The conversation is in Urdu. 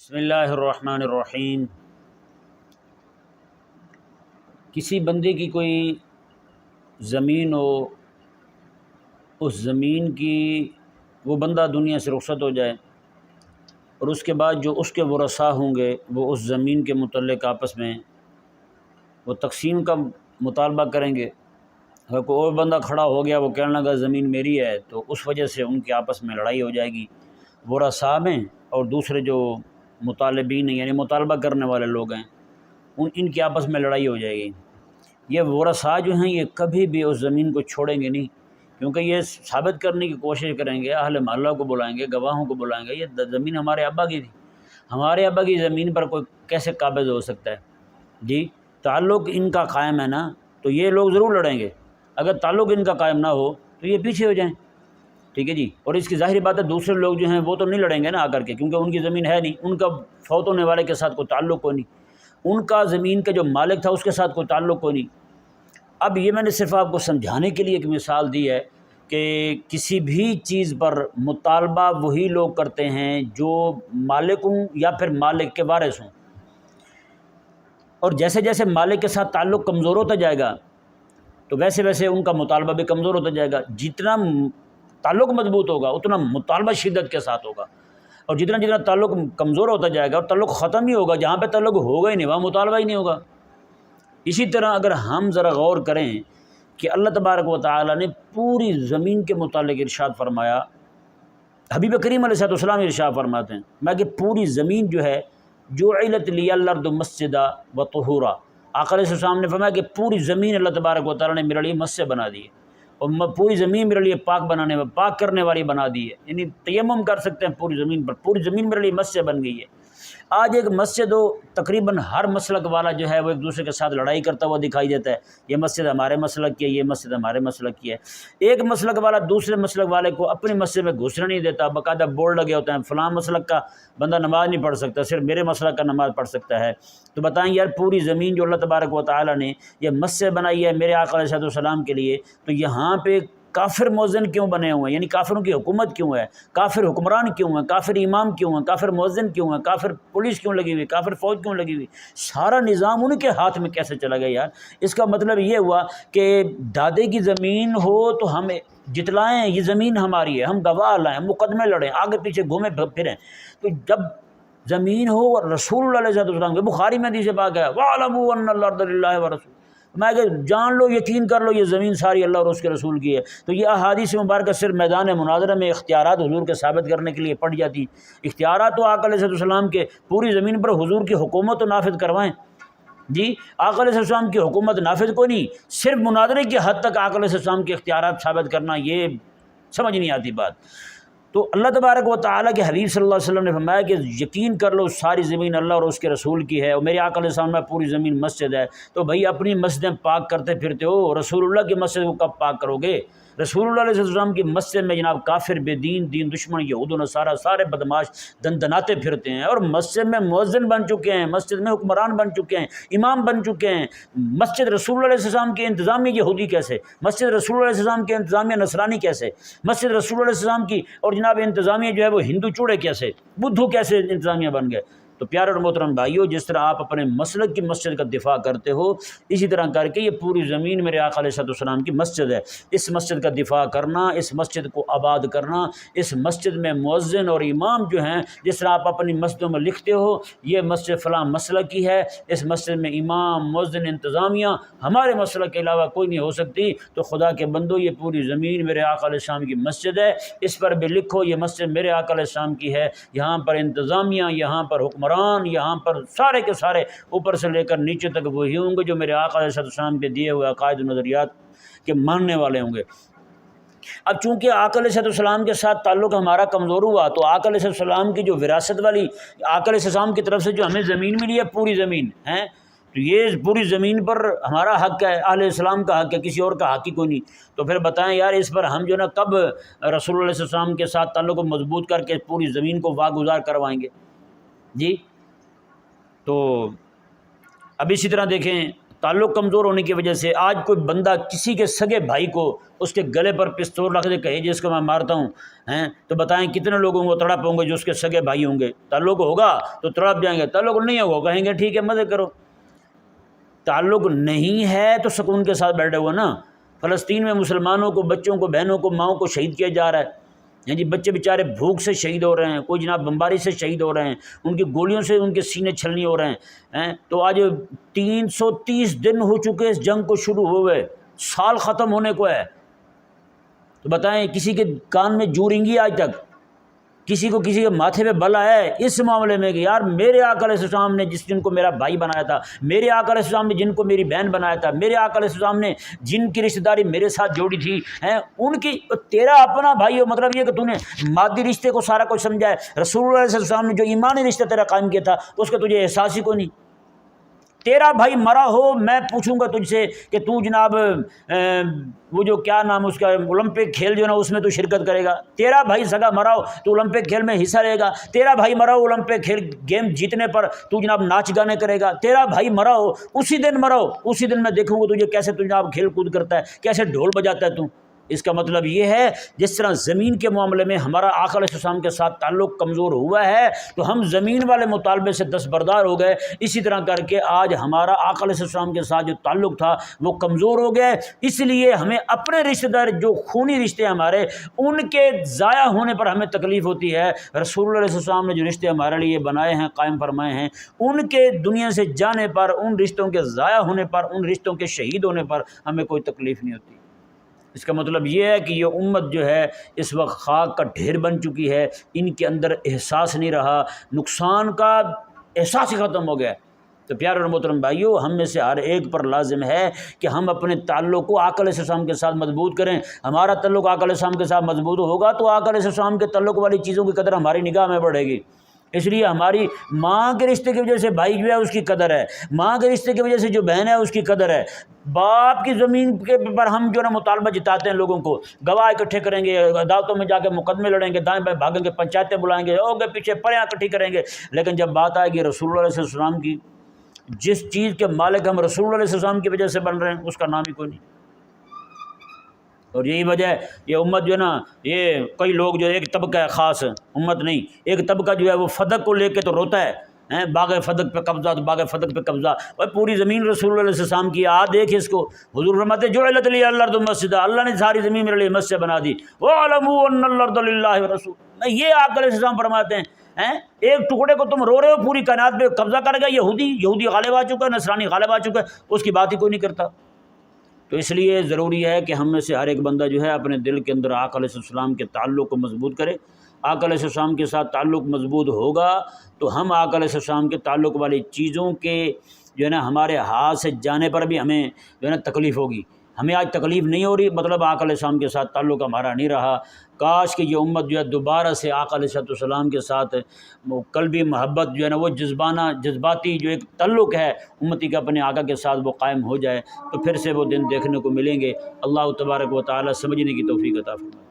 بسم اللہ الرحمن الرحیم۔ کسی بندے کی کوئی زمین ہو، اس زمین کی وہ بندہ دنیا سے رخصت ہو جائے اور اس کے بعد جو اس کے ورثاء ہوں گے وہ اس زمین کے متعلق آپس میں وہ تقسیم کا مطالبہ کریں گے۔ اگر کوئی اور بندہ کھڑا ہو گیا، وہ کہنے لگا زمین میری ہے، تو اس وجہ سے ان کی آپس میں لڑائی ہو جائے گی ورثاء میں، اور دوسرے جو مطالبین ہیں یعنی مطالبہ کرنے والے لوگ ہیں ان کی آپس میں لڑائی ہو جائے گی۔ یہ ورثاء جو ہیں یہ کبھی بھی اس زمین کو چھوڑیں گے نہیں، کیونکہ یہ ثابت کرنے کی کوشش کریں گے، اہل محلہ کو بلائیں گے، گواہوں کو بلائیں گے، یہ زمین ہمارے ابا کی تھی، ہمارے ابا کی زمین پر کوئی کیسے قابض ہو سکتا ہے؟ جی تعلق ان کا قائم ہے نا، تو یہ لوگ ضرور لڑیں گے۔ اگر تعلق ان کا قائم نہ ہو تو یہ پیچھے ہو جائیں، ٹھیک ہے جی۔ اور اس کی ظاہری بات ہے دوسرے لوگ جو ہیں وہ تو نہیں لڑیں گے نا آ کر کے، کیونکہ ان کی زمین ہے نہیں، ان کا فوت ہونے والے کے ساتھ کوئی تعلق کوئی نہیں، ان کا زمین کا جو مالک تھا اس کے ساتھ کوئی تعلق کوئی نہیں۔ اب یہ میں نے صرف آپ کو سمجھانے کے لیے ایک مثال دی ہے کہ کسی بھی چیز پر مطالبہ وہی لوگ کرتے ہیں جو مالک ہوں یا پھر مالک کے وارث ہوں، اور جیسے جیسے مالک کے ساتھ تعلق کمزور ہوتا جائے گا تو ویسے ویسے ان کا مطالبہ بھی کمزور ہوتا جائے گا۔ جتنا تعلق مضبوط ہوگا اتنا مطالبہ شدت کے ساتھ ہوگا، اور جتنا جتنا تعلق کمزور ہوتا جائے گا اور تعلق ختم ہی ہوگا، جہاں پہ تعلق ہوگا ہی نہیں وہاں مطالبہ ہی نہیں ہوگا۔ اسی طرح اگر ہم ذرا غور کریں کہ اللہ تبارک و تعالی نے پوری زمین کے متعلق ارشاد فرمایا، حبیب کریم علیہ السلام ارشاد فرماتے ہیں میں کہ پوری زمین جو ہے جعلت لی الارض مسجدا و طہورا، آقا علیہ السلام نے فرمایا کہ پوری زمین اللہ تبارک و تعالی نے میرے لیے مسجد بنا دی ہے، اور پوری زمین میرے لیے پاک کرنے والی بنا دی ہے، یعنی تیمم کر سکتے ہیں پوری زمین پر، پوری زمین میرے لیے مسجد بن گئی ہے۔ آج ایک مسجد ہو، تقریباً ہر مسلک والا جو ہے وہ ایک دوسرے کے ساتھ لڑائی کرتا ہوا دکھائی دیتا ہے، یہ مسجد ہمارے مسلک کی ہے، یہ مسجد ہمارے مسلک کی ہے۔ ایک مسلک والا دوسرے مسلک والے کو اپنی مسجد میں گھسنے نہیں دیتا، باقاعدہ بورڈ لگے ہوتے ہیں فلاں مسلک کا بندہ نماز نہیں پڑھ سکتا، صرف میرے مسلک کا نماز پڑھ سکتا ہے۔ تو بتائیں یار، پوری زمین جو اللہ تبارک و تعالی نے یہ مسجد بنائی ہے میرے آقا علیہ السلام کے لیے، تو یہاں پہ کافر مؤذن کیوں بنے ہوئے ہیں؟ یعنی کافروں کی حکومت کیوں ہے؟ کافر حکمران کیوں ہیں؟ کافر امام کیوں ہیں؟ کافر مؤذن کیوں ہیں؟ کافر پولیس کیوں لگی ہوئی؟ کافر فوج کیوں لگی ہوئی؟ سارا نظام ان کے ہاتھ میں کیسے چلا گیا یار؟ اس کا مطلب یہ ہوا کہ دادے کی زمین ہو تو ہم جتلائیں یہ زمین ہماری ہے، ہم گواہ لائیں، مقدمے لڑیں، آگے پیچھے گھومے پھریں۔ تو جب زمین ہو اور رسول اللہ علیہ السلام کے بخاری میں حدیث پاک ہے وَاعْلَمُوا أَنَّ الْأَرْضَ لِلَّهِ وَرَسُولِهِ، میں کہ جان لو، یقین کر لو یہ زمین ساری اللہ اور اس کے رسول کی ہے۔ تو یہ احادیث مبارکہ صرف میدان مناظرہ میں اختیارات حضور کے ثابت کرنے کے لیے پڑھ جاتی، اختیارات تو آقا علیہ السلام کے پوری زمین پر حضور کی حکومت تو نافذ کروائیں۔ جی آقا علیہ السلام کی حکومت نافذ کوئی نہیں، صرف مناظرے کی حد تک آقا علیہ السلام کے اختیارات ثابت کرنا، یہ سمجھ نہیں آتی بات۔ تو اللہ تبارک و تعالیٰ کے حبیب صلی اللہ علیہ وسلم نے فرمایا کہ یقین کر لو ساری زمین اللہ اور اس کے رسول کی ہے، اور میرے آقا علیہ السلام میں پوری زمین مسجد ہے۔ تو بھائی اپنی مسجدیں پاک کرتے پھرتے ہو، رسول اللہ کی مسجد کو کب پاک کرو گے؟ رسول اللہ علیہ السلام کی مسجد میں جناب کافر، بے دین دشمن، یہود و نصارہ سارے بدماش دندناتے پھرتے ہیں، اور مسجد میں مؤذن بن چکے ہیں، مسجد میں حکمران بن چکے ہیں، امام بن چکے ہیں۔ مسجد رسول اللہ علیہ السلام کے انتظامیہ یہودی کیسے؟ مسجد رسول اللہ علیہ السلام کے انتظامیہ نصرانی کیسے؟ مسجد رسول اللہ علیہ السلام کی اور جناب انتظامیہ جو ہے وہ ہندو چوڑے کیسے؟ بدھو کیسے انتظامیہ بن گئے؟ تو پیارے اور محترم بھائیو، جس طرح آپ اپنے مسلک کی مسجد کا دفاع کرتے ہو، اسی طرح کر کے یہ پوری زمین میرے آقا علیہ السلام کی مسجد ہے، اس مسجد کا دفاع کرنا، اس مسجد کو آباد کرنا، اس مسجد میں مؤذن اور امام جو ہیں، جس طرح آپ اپنی مسجدوں میں لکھتے ہو یہ مسجد فلاں مسلک کی ہے، اس مسجد میں امام، مؤذن، انتظامیہ ہمارے مسلک کے علاوہ کوئی نہیں ہو سکتی، تو خدا کے بندو یہ پوری زمین میرے آقا علیہ السلام کی مسجد ہے، اس پر بھی لکھو یہ مسجد میرے آقا علیہ السلام کی ہے، یہاں پر انتظامیہ، یہاں پر حکمران، یہاں پر سارے کے سارے اوپر سے لے کر نیچے تک وہی ہوں گے جو میرے آقا علیہ السلام کے دیے ہوئے عقائد و نظریات کے ماننے والے ہوں گے۔ اب چونکہ آقا علیہ السلام کے ساتھ تعلق ہمارا کمزور ہوا، تو آقا علیہ السلام کی جو وراثت والی آقا علیہ السلام کی طرف سے جو ہمیں زمین ملی ہے، پوری زمین ہے، تو یہ پوری زمین پر ہمارا حق ہے، اہل اسلام کا حق ہے، کسی اور کا حق ہی کوئی نہیں۔ تو پھر بتائیں یار، اس پر ہم جو نا کب رسول اللہ علیہ السلام کے ساتھ تعلق کو مضبوط کر کے پوری زمین کو واگزار کروائیں گے؟ جی تو اب اسی طرح دیکھیں تعلق کمزور ہونے کی وجہ سے آج کوئی بندہ کسی کے سگے بھائی کو اس کے گلے پر پستول رکھ دے کہے جس کو میں مارتا ہوں تو بتائیں کتنے لوگوں کو تڑپ ہوں گے جو اس کے سگے بھائی ہوں گے؟ تعلق ہوگا تو تڑپ جائیں گے، تعلق نہیں ہوگا کہیں گے ٹھیک ہے مزے کرو۔ تعلق نہیں ہے تو سکون کے ساتھ بیٹھے ہوا نا۔ فلسطین میں مسلمانوں کو، بچوں کو، بہنوں کو، ماؤں کو شہید کیا جا رہا ہے، جی بچے بیچارے بھوک سے شہید ہو رہے ہیں، کوئی جناب بمباری سے شہید ہو رہے ہیں، ان کی گولیوں سے ان کے سینے چھلنی ہو رہے ہیں۔ تو آج 330 دن ہو چکے اس جنگ کو شروع ہوئے، سال ختم ہونے کو ہے، تو بتائیں کسی کے کان میں جو رنگی آج تک؟ کسی کو کسی کے ماتھے پہ بل آیا ہے اس معاملے میں کہ یار میرے آقا علیہ السلام نے جن کو میرا بھائی بنایا تھا، میرے آقا علیہ السلام نے جن کو میری بہن بنایا تھا، میرے آقا علیہ السلام نے جن کی رشتہ داری میرے ساتھ جوڑی تھی، ان کی تیرا اپنا بھائی ہو، مطلب یہ کہ تو نے مادی رشتے کو سارا کچھ سمجھا ہے، رسول اللہ علیہ السلام نے جو ایمانی رشتہ تیرا قائم کیا تھا اس کا تجھے احساس ہی کو نہیں۔ تیرا بھائی مرا ہو، میں پوچھوں گا تجھ سے کہ تو جناب وہ جو کیا نام اس کا اولمپک کھیل جو نا اس میں تو شرکت کرے گا؟ تیرا بھائی سگا مرا ہو تو اولمپک کھیل میں حصہ لے گا؟ تیرا بھائی مرا ہو اولمپک کھیل گیم جیتنے پر تو جناب ناچ گانے کرے گا؟ تیرا بھائی مرا ہو اسی دن مرا ہو، اسی دن میں دیکھوں گا تجھے کیسے تو جناب کھیل کود کرتا ہے، کیسے ڈھول بجاتا ہے تو۔ اس کا مطلب یہ ہے جس طرح زمین کے معاملے میں ہمارا آقا علیہ السلام کے ساتھ تعلق کمزور ہوا ہے تو ہم زمین والے مطالبے سے دستبردار ہو گئے، اسی طرح کر کے آج ہمارا آقا علیہ السلام کے ساتھ جو تعلق تھا وہ کمزور ہو گیا ہے۔ اس لیے ہمیں اپنے رشتہ دار جو خونی رشتے ہمارے ان کے ضائع ہونے پر ہمیں تکلیف ہوتی ہے۔ رسول اللہ علیہ السلام نے جو رشتے ہمارے لیے بنائے ہیں، قائم فرمائے ہیں، ان کے دنیا سے جانے پر، ان رشتوں کے ضائع ہونے پر، ان رشتوں کے شہید ہونے پر ہمیں کوئی تکلیف نہیں ہوتی۔ اس کا مطلب یہ ہے کہ یہ امت جو ہے اس وقت خاک کا ڈھیر بن چکی ہے، ان کے اندر احساس نہیں رہا، نقصان کا احساس ہی ختم ہو گیا۔ تو پیارے اور محترم بھائیو، ہم میں سے ہر ایک پر لازم ہے کہ ہم اپنے تعلق کو آقا علیہ السلام کے ساتھ مضبوط کریں۔ ہمارا تعلق آقا علیہ السلام کے ساتھ مضبوط ہوگا تو آقا علیہ السلام کے تعلق والی چیزوں کی قدر ہماری نگاہ میں بڑھے گی۔ اس لیے ہماری ماں کے رشتے کی وجہ سے بھائی جو ہے اس کی قدر ہے، ماں کے رشتے کی وجہ سے جو بہن ہے اس کی قدر ہے۔ باپ کی زمین کے پر ہم جو ہے نا مطالبہ جتاتے ہیں لوگوں کو، گواہ اکٹھے کریں گے، عدالتوں میں جا کے مقدمے لڑیں گے، دائیں بائیں بھاگیں گے، پنچایتیں بلائیں گے، اوگے پیچھے پریاں اکٹھی کریں گے، لیکن جب بات آئے گی رسول اللہ علیہ السلام کی، جس چیز کے مالک ہم رسول اللہ علیہ السلام کی وجہ سے بن رہے ہیں اس کا نام ہی کوئی نہیں۔ اور یہی وجہ ہے یہ امت جو ہے نا، یہ کئی لوگ جو ایک طبقہ ہے خاص، امت نہیں، ایک طبقہ جو ہے وہ فدق کو لے کے تو روتا ہے، باغ فدق پہ قبضہ تو باغ فدق پہ قبضہ، اور پوری زمین رسول اللہ علیہ السلام کی، دیکھ اس کو، حضور فرماتے جعلت لی الارض مسجدا، اللہ نے ساری زمین میرے لیے مسجد بنا دی، وَاعْلَمُوا أَنَّ الْأَرْضَ لِلَّهِ وَرَسُولِهِ، یہ آقا علیہ السلام فرماتے ہیں ایک ٹکڑے کو تم رو رہے ہو، پوری کائنات پہ قبضہ کر گیا یہودی غالب آ چکا ہے، نصرانی غالب آ چکا ہے، اس کی بات ہی کوئی نہیں کرتا۔ تو اس لیے ضروری ہے کہ ہم میں سے ہر ایک بندہ جو ہے اپنے دل کے اندر آقا علیہ السلام کے تعلق کو مضبوط کرے۔ آقا علیہ السلام کے ساتھ تعلق مضبوط ہوگا تو ہم آقا علیہ السلام کے تعلق والی چیزوں کے جو ہے نا ہمارے ہاتھ سے جانے پر بھی ہمیں جو ہے نا تکلیف ہوگی۔ ہمیں آج تکلیف نہیں ہو رہی، مطلب آقا علیہ السلام کے ساتھ تعلق ہمارا نہیں رہا۔ کاش کہ یہ امت جو ہے دوبارہ سے آقا علیہ السلام کے ساتھ قلبی محبت جو ہے نا وہ جذباتی جو ایک تعلق ہے امتی کا اپنے آقا کے ساتھ وہ قائم ہو جائے، تو پھر سے وہ دن دیکھنے کو ملیں گے۔ اللہ تبارک و تعالی سمجھنے کی توفیق عطا فرمائے۔